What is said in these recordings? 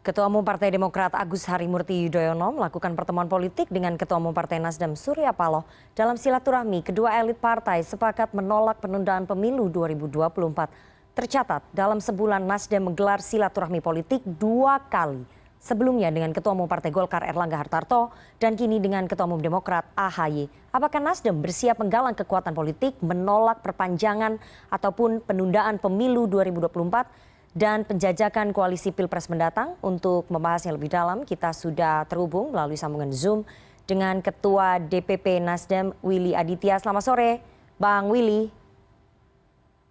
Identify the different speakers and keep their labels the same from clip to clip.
Speaker 1: Ketua Umum Partai Demokrat Agus Harimurti Yudhoyono melakukan pertemuan politik dengan Ketua Umum Partai Nasdem Surya Paloh. Dalam silaturahmi, kedua elit partai sepakat menolak penundaan pemilu 2024. Tercatat, dalam sebulan Nasdem menggelar silaturahmi politik 2 kali. Sebelumnya dengan Ketua Umum Partai Golkar Erlangga Hartarto dan kini dengan Ketua Umum Demokrat AHY. Apakah Nasdem bersiap menggalang kekuatan politik menolak perpanjangan ataupun penundaan pemilu 2024? Dan penjajakan koalisi Pilpres mendatang? Untuk membahasnya lebih dalam, kita sudah terhubung melalui sambungan Zoom dengan Ketua DPP Nasdem Willy Aditya. Selamat sore, Bang Willy.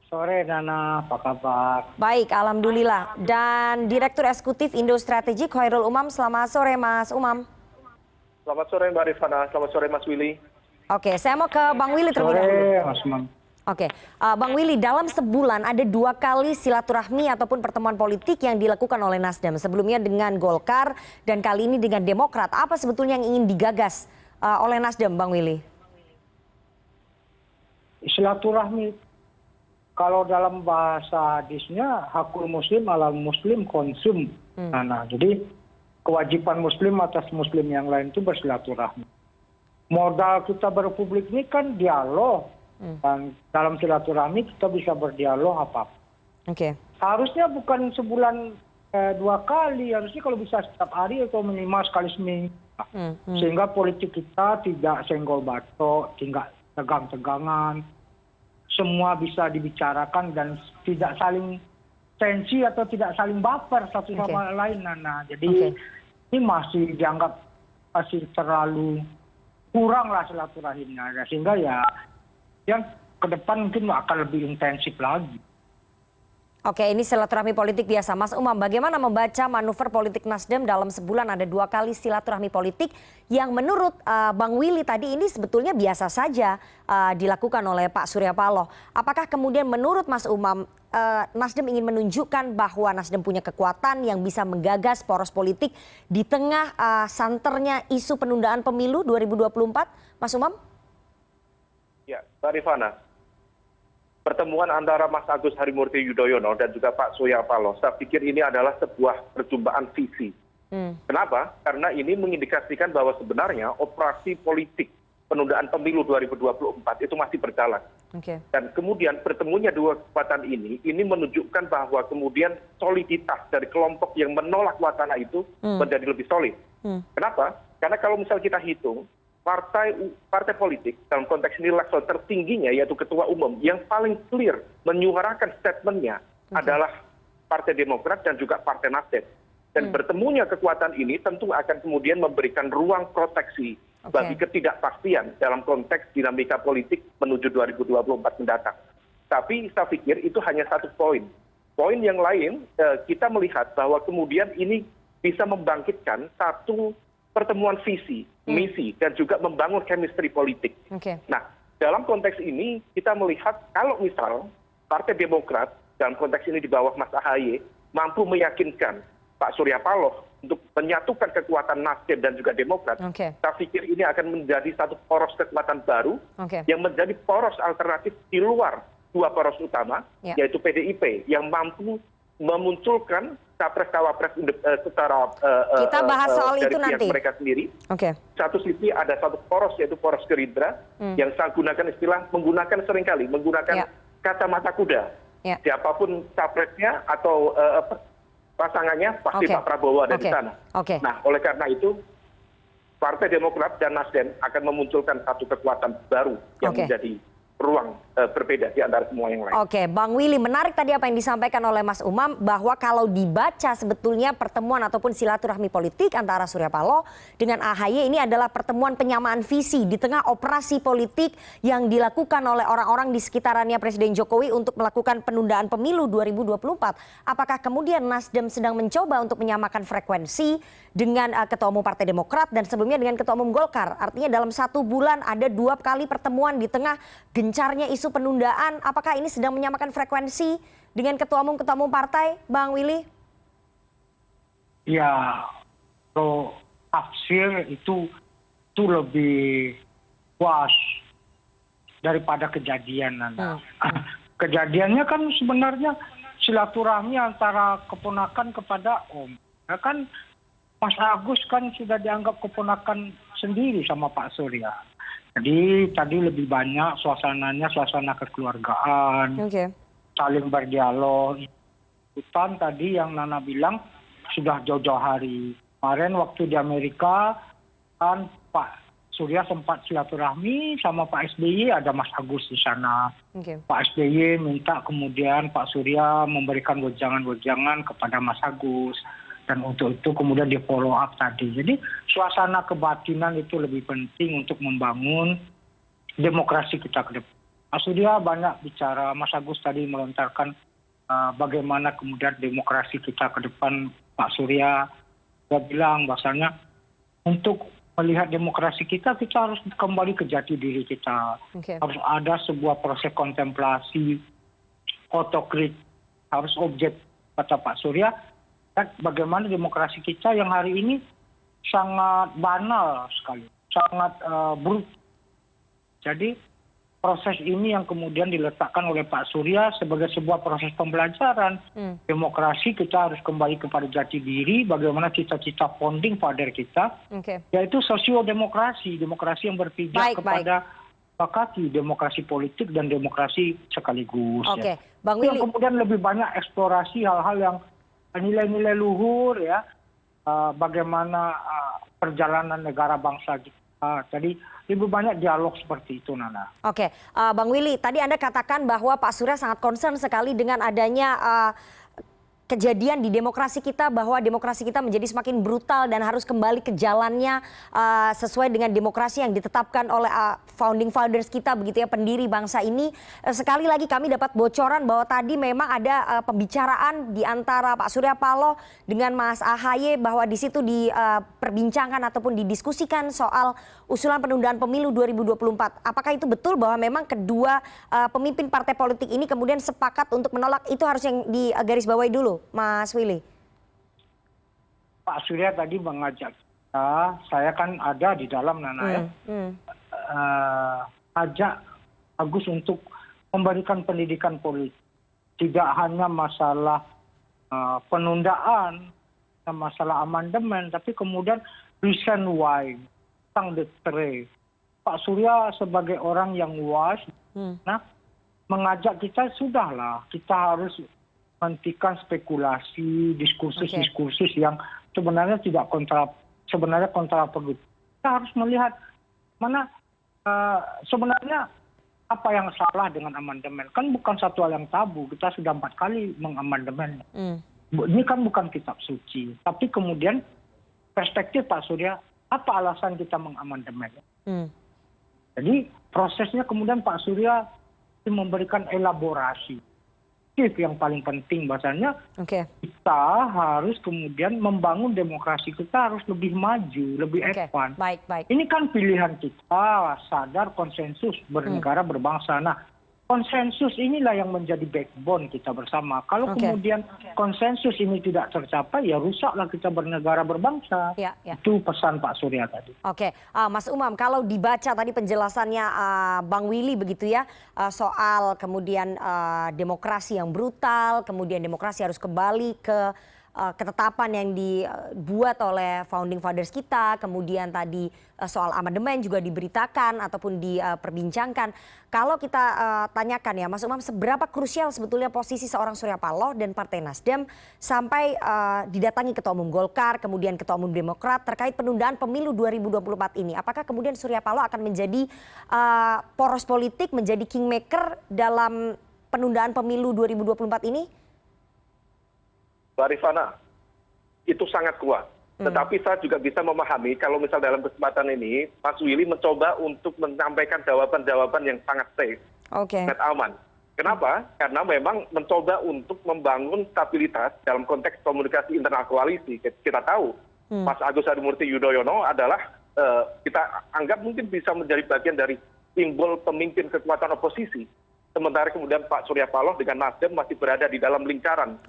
Speaker 2: Sore Nana, apa kabar?
Speaker 1: Baik, alhamdulillah. Dan Direktur Eksekutif Indo Strategik Khairul Umam. Selamat sore, Mas Umam.
Speaker 3: Selamat sore Mbak Rifana, selamat sore Mas Willy.
Speaker 1: Oke, saya mau ke Bang Willy terlebih dahulu.
Speaker 2: Sore Mas Umam.
Speaker 1: Oke, Bang Willy, dalam sebulan ada 2 kali silaturahmi ataupun pertemuan politik yang dilakukan oleh Nasdem. Sebelumnya dengan Golkar dan kali ini dengan Demokrat. Apa sebetulnya yang ingin digagas oleh Nasdem, Bang Willy?
Speaker 2: Silaturahmi, kalau dalam bahasa hadisnya, hakul muslim alal muslim konsum. Nana. Jadi kewajiban muslim atas muslim yang lain itu bersilaturahmi. Modal kita berpublik ini kan dialog. Dan dalam silaturahmi kita bisa berdialog apa. Harusnya bukan sebulan 2 kali, harusnya kalau bisa setiap hari atau minimal sekali seminggu. Sehingga politik kita tidak senggol batok, tidak tegang-tegangan. Semua bisa dibicarakan dan tidak saling tensi atau tidak saling baper satu sama lain, Nana. Jadi ini masih dianggap masih terlalu kurang lah silaturahimnya. Sehingga yang ke depan mungkin akan lebih intensif lagi.
Speaker 1: Oke, ini silaturahmi politik biasa. Mas Umam, bagaimana membaca manuver politik Nasdem dalam sebulan ada 2 kali silaturahmi politik yang menurut Bang Willy tadi ini sebetulnya biasa saja dilakukan oleh Pak Surya Paloh. Apakah kemudian menurut Mas Umam Nasdem ingin menunjukkan bahwa Nasdem punya kekuatan yang bisa menggagas poros politik di tengah santernya isu penundaan pemilu 2024, Mas Umam?
Speaker 3: Ya, Mbak Rifana, pertemuan antara Mas Agus Harimurti Yudhoyono dan juga Pak Surya Paloh, saya pikir ini adalah sebuah perjumpaan visi. Kenapa? Karena ini mengindikasikan bahwa sebenarnya operasi politik penundaan pemilu 2024 itu masih berjalan. Dan kemudian bertemunya 2 kekuatan ini menunjukkan bahwa kemudian soliditas dari kelompok yang menolak wacana itu menjadi lebih solid. Kenapa? Karena kalau misal kita hitung, partai politik dalam konteks ini level tertingginya yaitu ketua umum yang paling clear menyuarakan statementnya adalah Partai Demokrat dan juga Partai Nasdem. Dan bertemunya kekuatan ini tentu akan kemudian memberikan ruang proteksi bagi ketidakpastian dalam konteks dinamika politik menuju 2024 mendatang. Tapi saya pikir itu hanya satu poin. Poin yang lain kita melihat bahwa kemudian ini bisa membangkitkan satu pertemuan visi, misi, dan juga membangun chemistry politik. Nah, dalam konteks ini kita melihat kalau misal Partai Demokrat dalam konteks ini di bawah Mas AHY mampu meyakinkan Pak Surya Paloh untuk menyatukan kekuatan Nasdem dan juga Demokrat, saya pikir ini akan menjadi satu poros kekuatan baru yang menjadi poros alternatif di luar 2 poros utama, yaitu PDIP yang mampu memunculkan capres-cawapres secara
Speaker 1: kita bahas soal
Speaker 3: dari
Speaker 1: itu
Speaker 3: pihak
Speaker 1: nanti.
Speaker 3: mereka sendiri. Satu sisi ada satu poros yaitu poros Gerindra yang saya gunakan menggunakan seringkali menggunakan kacamata kuda. Siapapun capresnya atau pasangannya pasti Pak Prabowo ada di sana. Nah, oleh karena itu Partai Demokrat dan Nasdem akan memunculkan satu kekuatan baru yang menjadi ruang berbeda di antara semua yang lain.
Speaker 1: Bang Willy, menarik tadi apa yang disampaikan oleh Mas Umam bahwa kalau dibaca sebetulnya pertemuan ataupun silaturahmi politik antara Surya Paloh dengan AHY ini adalah pertemuan penyamaan visi di tengah operasi politik yang dilakukan oleh orang-orang di sekitarannya Presiden Jokowi untuk melakukan penundaan pemilu 2024. Apakah kemudian Nasdem sedang mencoba untuk menyamakan frekuensi dengan Ketua Umum Partai Demokrat dan sebelumnya dengan Ketua Umum Golkar? Artinya dalam 1 bulan ada 2 kali pertemuan di tengah gencarnya isu penundaan. Apakah ini sedang menyamakan frekuensi dengan ketua umum partai, Bang Willy?
Speaker 2: Ya, kalau tafsir itu lebih puas daripada kejadian. Kejadiannya kan sebenarnya silaturahmi antara keponakan kepada om. Ya kan Mas Agus kan sudah dianggap keponakan sendiri sama Pak Surya. Jadi tadi lebih banyak suasananya suasana kekeluargaan,
Speaker 1: Oke.
Speaker 2: saling berdialog. Hutan tadi yang Nana bilang sudah jauh-jauh hari. Kemarin waktu di Amerika kan Pak Surya sempat silaturahmi sama Pak SBY, ada Mas Agus di sana.
Speaker 1: Oke.
Speaker 2: Pak SBY minta kemudian Pak Surya memberikan wejangan-wejangan kepada Mas Agus. Dan untuk itu kemudian di follow up tadi. Jadi suasana kebatinan itu lebih penting untuk membangun demokrasi kita ke depan. Pak Surya banyak bicara, Mas Agus tadi melontarkan bagaimana kemudian demokrasi kita ke depan. Pak Surya dia bilang bahasanya untuk melihat demokrasi kita harus kembali ke jati diri kita.
Speaker 1: Oke.
Speaker 2: Harus ada sebuah proses kontemplasi, otokritik, harus objek, kata Pak Surya. Dan bagaimana demokrasi kita yang hari ini sangat banal sekali, sangat brutal. Jadi proses ini yang kemudian diletakkan oleh Pak Surya sebagai sebuah proses pembelajaran. Demokrasi kita harus kembali kepada jati diri, bagaimana cita-cita founding father kita,
Speaker 1: Oke.
Speaker 2: yaitu sosiodemokrasi, demokrasi yang berpijak kepada bakati demokrasi politik dan demokrasi sekaligus.
Speaker 1: Oke,
Speaker 2: Ya.
Speaker 1: Bang
Speaker 2: Yang
Speaker 1: Willy.
Speaker 2: kemudian lebih banyak eksplorasi hal-hal yang nilai-nilai luhur, ya, bagaimana perjalanan negara bangsa kita. Jadi lebih banyak dialog seperti itu, Nana.
Speaker 1: Oke, Bang Willy, tadi Anda katakan bahwa Pak Surya sangat concern sekali dengan adanya kejadian di demokrasi kita, bahwa demokrasi kita menjadi semakin brutal dan harus kembali ke jalannya sesuai dengan demokrasi yang ditetapkan oleh founding fathers kita, begitu ya, pendiri bangsa ini. Sekali lagi kami dapat bocoran bahwa tadi memang ada pembicaraan di antara Pak Surya Paloh dengan Mas AHY, bahwa di situ diperbincangkan ataupun didiskusikan soal usulan penundaan pemilu 2024. Apakah itu betul bahwa memang kedua pemimpin partai politik ini kemudian sepakat untuk menolak? Itu harus yang digarisbawahi dulu, Mas Willy.
Speaker 2: Pak Surya tadi mengajak kita, saya kan ada di dalam, Nana, ya. Ajak Agus untuk memberikan pendidikan politik. Tidak hanya masalah penundaan, masalah amandemen, tapi kemudian reason why, tentang detre. Pak Surya sebagai orang yang wise, mengajak kita, sudahlah, kita harus menghentikan spekulasi, diskursus-diskursus yang sebenarnya kontraproduktif. Kita harus melihat mana sebenarnya apa yang salah dengan amandemen. Kan bukan satu hal yang tabu, kita sudah 4 kali mengamandemen. Ini kan bukan kitab suci, tapi kemudian perspektif Pak Surya, apa alasan kita mengamandemen? Jadi prosesnya kemudian Pak Surya memberikan elaborasi. Yang paling penting bahasanya, kita harus kemudian membangun demokrasi kita harus lebih maju, lebih advance. Ini kan pilihan kita, sadar konsensus bernegara berbangsa. Nah, konsensus inilah yang menjadi backbone kita bersama. Kalau kemudian konsensus ini tidak tercapai, ya rusaklah kita bernegara berbangsa. Itu pesan Pak Surya tadi.
Speaker 1: Oke, Mas Umam, kalau dibaca tadi penjelasannya Bang Willy begitu ya, soal kemudian demokrasi yang brutal, kemudian demokrasi harus kembali ke ketetapan yang dibuat oleh founding fathers kita, kemudian tadi soal amandemen juga diberitakan ataupun diperbincangkan. Kalau kita tanyakan ya Mas Umam, seberapa krusial sebetulnya posisi seorang Surya Paloh dan Partai Nasdem sampai didatangi Ketua Umum Golkar, kemudian Ketua Umum Demokrat terkait penundaan pemilu 2024 ini. Apakah kemudian Surya Paloh akan menjadi poros politik, menjadi kingmaker dalam penundaan pemilu 2024 ini?
Speaker 3: Mbak Rifana, itu sangat kuat. Tetapi saya juga bisa memahami kalau misal dalam kesempatan ini, Mas Willy mencoba untuk menyampaikan jawaban-jawaban yang sangat safe, sangat aman. Kenapa? Karena memang mencoba untuk membangun stabilitas dalam konteks komunikasi internal koalisi. Kita tahu, Mas Agus Harimurti Yudhoyono adalah, kita anggap mungkin bisa menjadi bagian dari simbol pemimpin kekuatan oposisi. Sementara kemudian Pak Surya Paloh dengan Nasdem masih berada di dalam lingkaran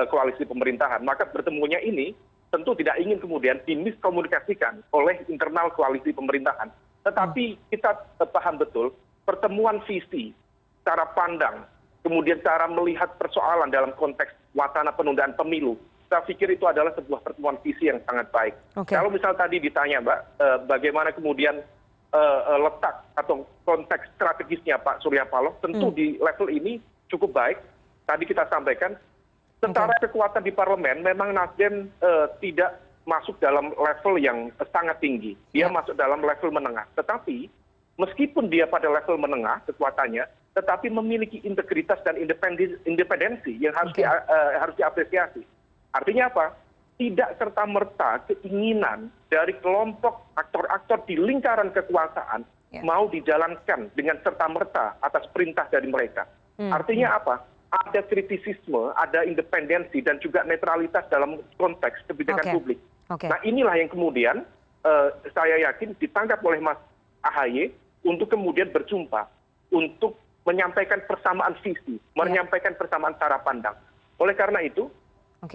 Speaker 3: koalisi pemerintahan. Maka bertemunya ini tentu tidak ingin kemudian dimiskomunikasikan oleh internal koalisi pemerintahan. Tetapi kita paham betul pertemuan visi, cara pandang, kemudian cara melihat persoalan dalam konteks wacana penundaan pemilu, saya pikir itu adalah sebuah pertemuan visi yang sangat baik. Kalau misal tadi ditanya, Mbak, bagaimana kemudian letak atau konteks strategisnya Pak Surya Paloh, tentu di level ini cukup baik. Tadi kita sampaikan, secara kekuatan di parlemen, memang Nasdem tidak masuk dalam level yang sangat tinggi. Dia masuk dalam level menengah. Tetapi, meskipun dia pada level menengah kekuatannya, tetapi memiliki integritas dan independensi yang harus diapresiasi. Artinya apa? Tidak serta-merta keinginan dari kelompok aktor-aktor di lingkaran kekuasaan mau dijalankan dengan serta-merta atas perintah dari mereka. Artinya apa? Ada kritisisme, ada independensi, dan juga netralitas dalam konteks kebijakan publik. Nah, inilah yang kemudian saya yakin ditangkap oleh Mas AHY untuk kemudian berjumpa, untuk menyampaikan persamaan visi, menyampaikan persamaan cara pandang. Oleh karena itu,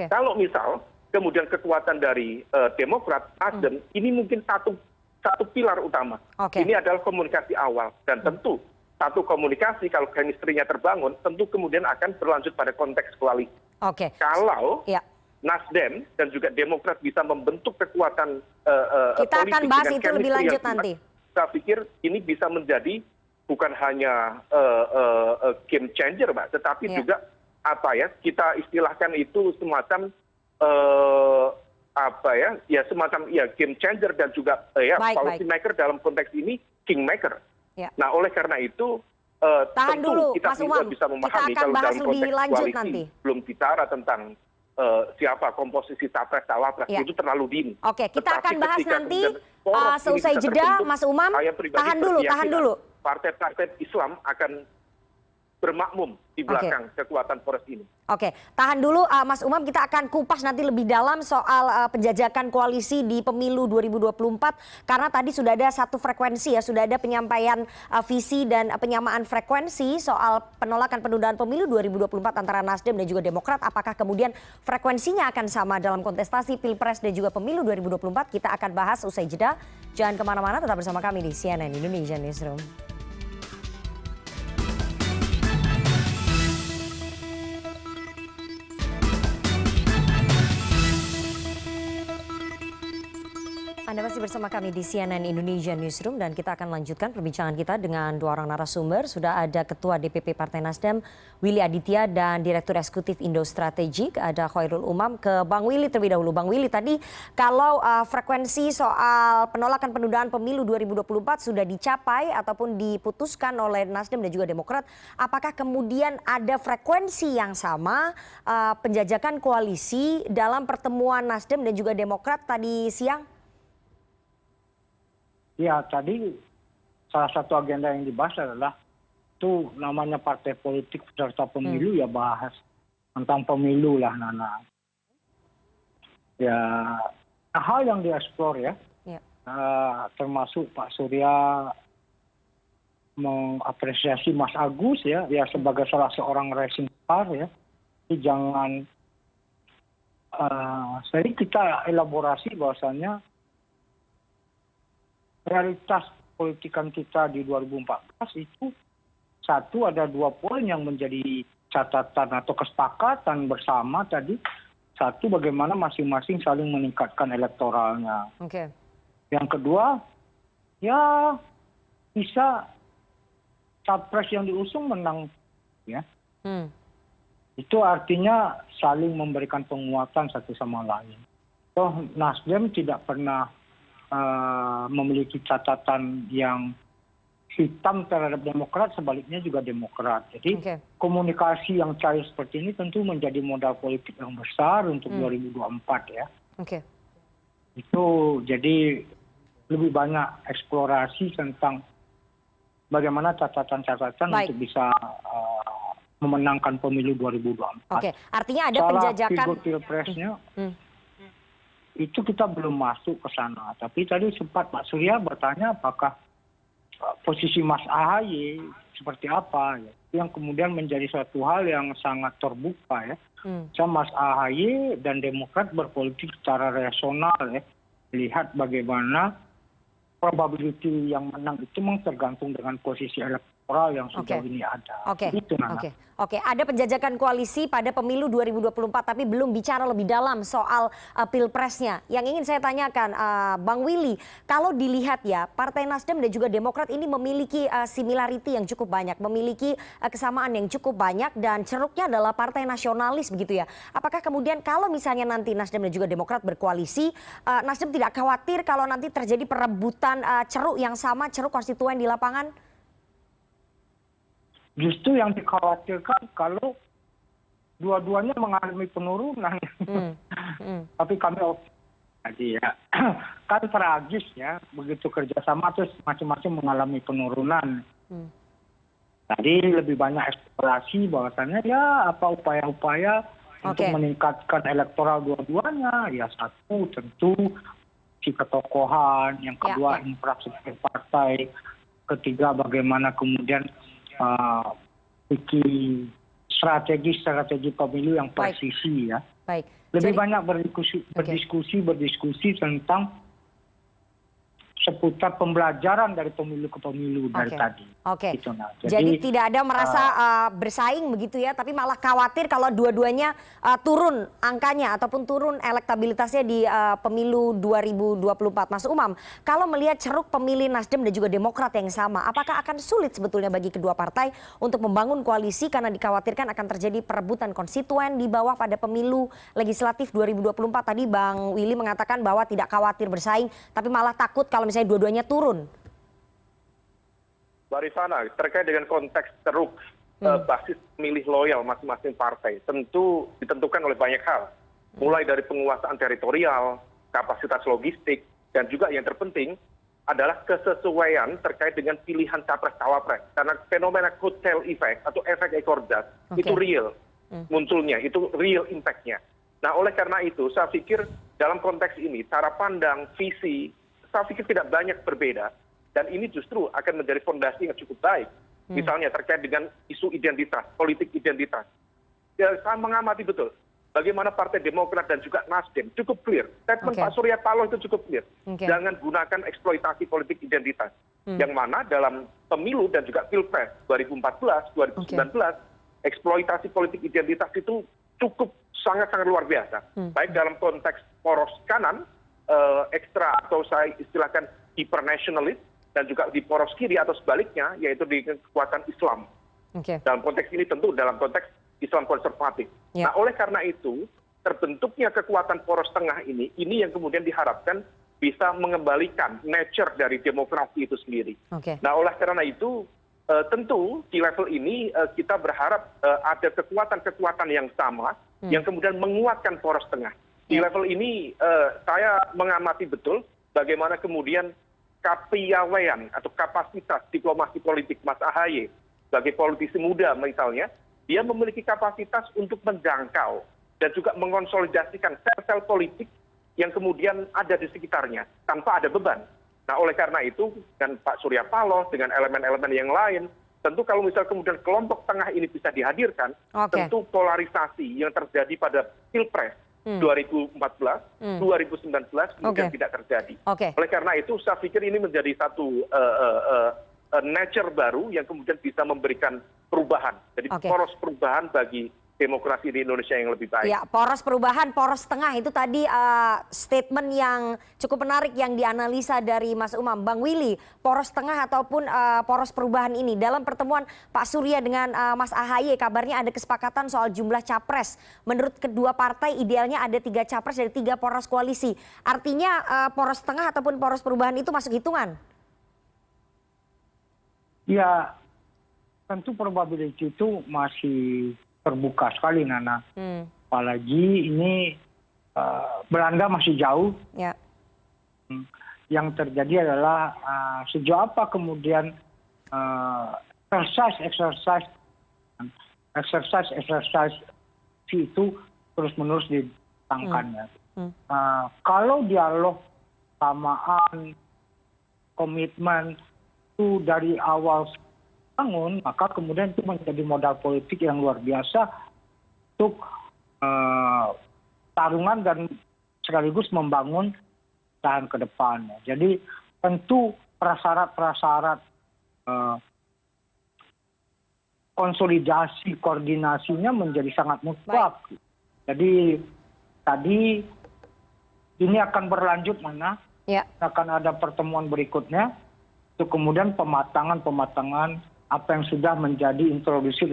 Speaker 3: kalau misal kemudian kekuatan dari Demokrat, Nasdem, ini mungkin satu pilar utama. Ini adalah komunikasi awal, dan tentu satu komunikasi kalau chemistry-nya terbangun, tentu kemudian akan berlanjut pada konteks koalisi. Kalau Nasdem dan juga Demokrat bisa membentuk kekuatan
Speaker 1: kita
Speaker 3: politik
Speaker 1: akan bahas
Speaker 3: dengan
Speaker 1: itu lebih
Speaker 3: chemistry
Speaker 1: lanjut
Speaker 3: yang kuat,
Speaker 1: nanti.
Speaker 3: saya pikir ini bisa menjadi bukan hanya game changer, Mbak, tetapi juga kita istilahkan itu semacam semacam game changer, dan juga policy maker dalam konteks ini kingmaker. Nah, oleh karena itu
Speaker 1: tahan
Speaker 3: tentu
Speaker 1: dulu,
Speaker 3: kita
Speaker 1: Mas Umam.
Speaker 3: bisa memahami
Speaker 1: Kita akan
Speaker 3: kalau
Speaker 1: bahas
Speaker 3: dalam
Speaker 1: lebih
Speaker 3: konteks
Speaker 1: lanjut
Speaker 3: koalisi
Speaker 1: nanti.
Speaker 3: belum bicara tentang siapa komposisi capres cawapres, itu terlalu dini.
Speaker 1: Kita akan bahas nanti seusai
Speaker 3: bisa
Speaker 1: jeda,
Speaker 3: terbentuk,
Speaker 1: Mas Umam.
Speaker 3: saya pribadi
Speaker 1: Tahan
Speaker 3: berkeyakinan
Speaker 1: dulu.
Speaker 3: Partai-partai Islam akan bermakmum di belakang kekuatan poros ini.
Speaker 1: Tahan dulu Mas Umam, kita akan kupas nanti lebih dalam soal penjajakan koalisi di pemilu 2024, karena tadi sudah ada satu frekuensi ya, sudah ada penyampaian visi dan penyamaan frekuensi soal penolakan penundaan pemilu 2024 antara Nasdem dan juga Demokrat. Apakah kemudian frekuensinya akan sama dalam kontestasi Pilpres dan juga pemilu 2024? Kita akan bahas usai jeda. Jangan kemana-mana, tetap bersama kami di CNN Indonesia Newsroom. Anda masih bersama kami di CNN Indonesia Newsroom, dan kita akan lanjutkan perbincangan kita dengan dua orang narasumber. Sudah ada Ketua DPP Partai Nasdem, Willy Aditya, dan Direktur Eksekutif Indo Strategik, ada Khairul Umam. Ke Bang Willy terlebih dahulu. Bang Willy, tadi kalau frekuensi soal penolakan penundaan pemilu 2024 sudah dicapai ataupun diputuskan oleh Nasdem dan juga Demokrat, apakah kemudian ada frekuensi yang sama penjajakan koalisi dalam pertemuan Nasdem dan juga Demokrat tadi siang?
Speaker 2: Ya, tadi salah satu agenda yang dibahas adalah itu namanya partai politik peserta pemilu, ya bahas tentang pemilu lah, Nana. Ya, hal yang dieksplor ya, termasuk Pak Surya mengapresiasi Mas Agus ya sebagai salah seorang rising star ya. Jadi jangan, jadi kita elaborasi bahwasannya realitas politikan kita di 2014 itu satu, ada 2 poin yang menjadi catatan atau kesepakatan bersama tadi. Satu, bagaimana masing-masing saling meningkatkan elektoralnya. Yang kedua, ya bisa capres yang diusung menang ya. Itu artinya saling memberikan penguatan satu sama lain. Toh Nasdem tidak pernah memiliki catatan yang hitam terhadap Demokrat, sebaliknya juga Demokrat. Jadi komunikasi yang cair seperti ini tentu menjadi modal politik yang besar untuk 2024 ya. Itu jadi lebih banyak eksplorasi tentang bagaimana catatan-catatan untuk bisa memenangkan pemilu 2024.
Speaker 1: Artinya ada penjajakan.
Speaker 2: Soal figur pilpresnya, itu kita belum masuk ke sana. Tapi tadi sempat Pak Surya bertanya apakah posisi Mas AHY seperti apa ya, yang kemudian menjadi suatu hal yang sangat terbuka ya. Mas AHY dan Demokrat berpolitik secara rasional ya, lihat bagaimana probability yang menang itu memang tergantung dengan posisi elektoral yang sejauh
Speaker 1: Oke.
Speaker 2: ini ada.
Speaker 1: Oke,
Speaker 2: Itu, Nana.
Speaker 1: oke. Ada penjajakan koalisi pada pemilu 2024, tapi belum bicara lebih dalam soal pilpresnya. Yang ingin saya tanyakan, Bang Willy, kalau dilihat ya, Partai Nasdem dan juga Demokrat ini memiliki similarity yang cukup banyak, memiliki kesamaan yang cukup banyak, dan ceruknya adalah partai nasionalis begitu ya. Apakah kemudian kalau misalnya nanti Nasdem dan juga Demokrat berkoalisi, Nasdem tidak khawatir kalau nanti terjadi perebutan ceruk yang sama, ceruk konstituen di lapangan?
Speaker 2: Justru yang dikhawatirkan kalau dua-duanya mengalami penurunan. Tapi kami tadi ya, kan tragis ya, begitu kerjasama terus masing-masing mengalami penurunan. Tadi lebih banyak eksplorasi bahwasannya ya apa upaya-upaya untuk meningkatkan elektoral dua-duanya. Ya satu tentu si ketokohan, yang kedua infrastruktur partai, ketiga bagaimana kemudian bikin strategi pemilu yang presisi ya.
Speaker 1: Baik.
Speaker 2: Lebih banyak berdiskusi tentang seputar pembelajaran dari pemilu ke pemilu dari tadi.
Speaker 1: Oke.
Speaker 2: Gitu, nah.
Speaker 1: Jadi tidak ada merasa bersaing begitu ya, tapi malah khawatir kalau dua-duanya turun angkanya ataupun turun elektabilitasnya di pemilu 2024. Mas Umam, kalau melihat ceruk pemilih Nasdem dan juga Demokrat yang sama, apakah akan sulit sebetulnya bagi kedua partai untuk membangun koalisi karena dikhawatirkan akan terjadi perebutan konstituen di bawah pada pemilu legislatif 2024? Tadi Bang Willy mengatakan bahwa tidak khawatir bersaing, tapi malah takut kalau misalnya dua-duanya turun.
Speaker 3: Mbak Rifana, terkait dengan konteks ceruk basis pemilih loyal masing-masing partai, tentu ditentukan oleh banyak hal. Mulai dari penguasaan teritorial, kapasitas logistik, dan juga yang terpenting adalah kesesuaian terkait dengan pilihan capres-cawapres. Karena fenomena coattail effect atau efek ekor jas itu real munculnya, itu real impact-nya. Nah, oleh karena itu, saya pikir dalam konteks ini, cara pandang, visi, saya pikir tidak banyak berbeda. Dan ini justru akan menjadi fondasi yang cukup baik. Misalnya terkait dengan isu identitas, politik identitas. Ya, saya mengamati betul bagaimana Partai Demokrat dan juga Nasdem cukup clear. Statement Pak Surya Paloh itu cukup clear. Jangan gunakan eksploitasi politik identitas. Yang mana dalam pemilu dan juga pilpres 2014, 2019, eksploitasi politik identitas itu cukup sangat-sangat luar biasa. Baik dalam konteks poros kanan, ekstra atau saya istilahkan hipernasionalis, dan juga di poros kiri atau sebaliknya, yaitu di kekuatan Islam. Dalam konteks ini tentu dalam konteks Islam konservatif. Nah, oleh karena itu terbentuknya kekuatan poros tengah ini yang kemudian diharapkan bisa mengembalikan nature dari demokrasi itu sendiri. Nah, oleh karena itu tentu di level ini kita berharap ada kekuatan-kekuatan yang sama yang kemudian menguatkan poros tengah. Di level ini saya mengamati betul bagaimana kemudian kepiawaian atau kapasitas diplomasi politik Mas Ahaye sebagai politisi muda misalnya, dia memiliki kapasitas untuk menjangkau dan juga mengonsolidasikan sel-sel politik yang kemudian ada di sekitarnya tanpa ada beban. Nah, oleh karena itu dengan Pak Surya Paloh, dengan elemen-elemen yang lain, tentu kalau misal kemudian kelompok tengah ini bisa dihadirkan, tentu polarisasi yang terjadi pada Pilpres 2014, 2019 kemudian tidak terjadi. Oleh karena itu saya pikir ini menjadi satu nature baru yang kemudian bisa memberikan perubahan. Jadi poros perubahan bagi demokrasi di Indonesia yang lebih baik.
Speaker 1: Ya, poros perubahan, poros tengah itu tadi statement yang cukup menarik yang dianalisa dari Mas Umam. Bang Willy, poros tengah ataupun poros perubahan ini dalam pertemuan Pak Surya dengan Mas Ahaye kabarnya ada kesepakatan soal jumlah capres. Menurut kedua partai idealnya ada 3 capres dari 3 poros koalisi. Artinya poros tengah ataupun poros perubahan itu masuk hitungan?
Speaker 2: Ya, tentu probability itu masih terbuka sekali, Nana. Apalagi ini Belanda masih jauh. Yang terjadi adalah sejauh apa kemudian exercise itu terus-menerus ditangkannya. Kalau dialog, samaan, komitmen itu dari awal bangun, maka kemudian itu menjadi modal politik yang luar biasa untuk tarungan dan sekaligus membangun tahan ke depannya. Jadi tentu prasyarat-prasyarat konsolidasi koordinasinya menjadi sangat mutlak. Jadi tadi ini akan berlanjut mana?
Speaker 1: Ya.
Speaker 2: Akan ada pertemuan berikutnya untuk kemudian pematangan apa yang sudah menjadi introduksi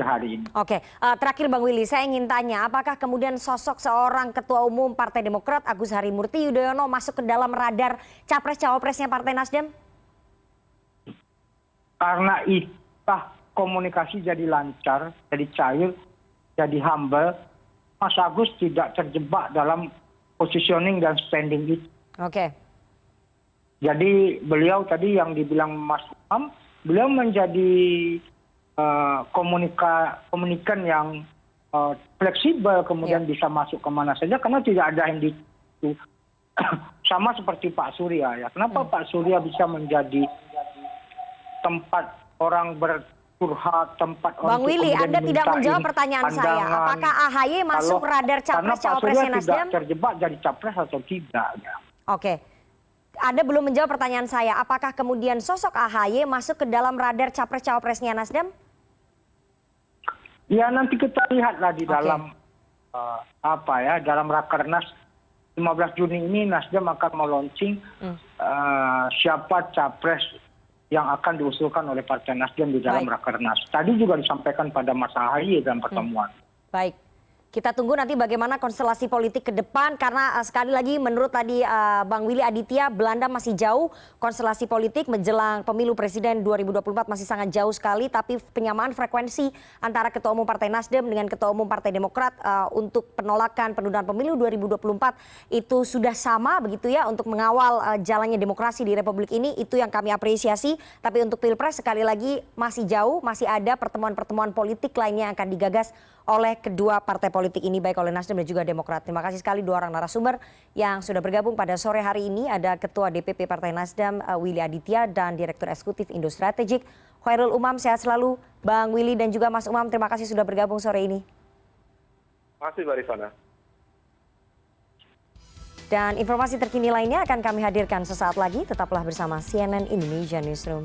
Speaker 2: hari ini.
Speaker 1: Oke, terakhir Bang Willy, saya ingin tanya, apakah kemudian sosok seorang Ketua Umum Partai Demokrat Agus Harimurti Yudhoyono masuk ke dalam radar capres-cawapresnya Partai Nasdem?
Speaker 2: Karena itah komunikasi jadi lancar, jadi cair, jadi humble, Mas Agus tidak terjebak dalam positioning dan standing itu.
Speaker 1: Oke.
Speaker 2: Jadi beliau tadi yang dibilang Mas Umam, beliau menjadi komunikan yang fleksibel, kemudian bisa masuk kemana saja karena tidak ada yang sama seperti Pak Surya ya. Kenapa Pak Surya bisa menjadi tempat orang bercurhat, tempat
Speaker 1: Bang Willy, Anda tidak menjawab pertanyaan saya. Apakah AHY masuk radar capres-cawapresnya Nasdem?
Speaker 2: Karena Pak Surya tidak terjebak jadi capres atau tidak. Ya.
Speaker 1: Oke. Anda belum menjawab pertanyaan saya. Apakah kemudian sosok AHY masuk ke dalam radar capres-cawapresnya Nasdem?
Speaker 2: Ya nanti kita lihatlah di dalam dalam Rakernas 15 Juni ini Nasdem akan meluncing siapa capres yang akan diusulkan oleh Partai Nasdem di dalam Rakernas. Tadi juga disampaikan pada Mas AHY dalam pertemuan.
Speaker 1: Baik. Kita tunggu nanti bagaimana konstelasi politik ke depan karena sekali lagi menurut tadi Bang Willy Aditya, Belanda masih jauh konstelasi politik menjelang pemilu presiden 2024 masih sangat jauh sekali, tapi penyamaan frekuensi antara Ketua Umum Partai Nasdem dengan Ketua Umum Partai Demokrat untuk penolakan penundaan pemilu 2024 itu sudah sama begitu ya untuk mengawal jalannya demokrasi di Republik ini, itu yang kami apresiasi. Tapi untuk Pilpres sekali lagi masih jauh, masih ada pertemuan-pertemuan politik lainnya yang akan digagas oleh kedua partai politik ini baik oleh Nasdem dan juga Demokrat. Terima kasih sekali dua orang narasumber yang sudah bergabung pada sore hari ini. Ada Ketua DPP Partai Nasdem Willy Aditya dan Direktur Eksekutif Indo Strategik Khairul Umam. Sehat selalu Bang Willy dan juga Mas Umam. Terima kasih sudah bergabung sore ini.
Speaker 3: Terima kasih Mbak Rifana.
Speaker 1: Dan informasi terkini lainnya akan kami hadirkan sesaat lagi. Tetaplah bersama CNN Indonesia Newsroom.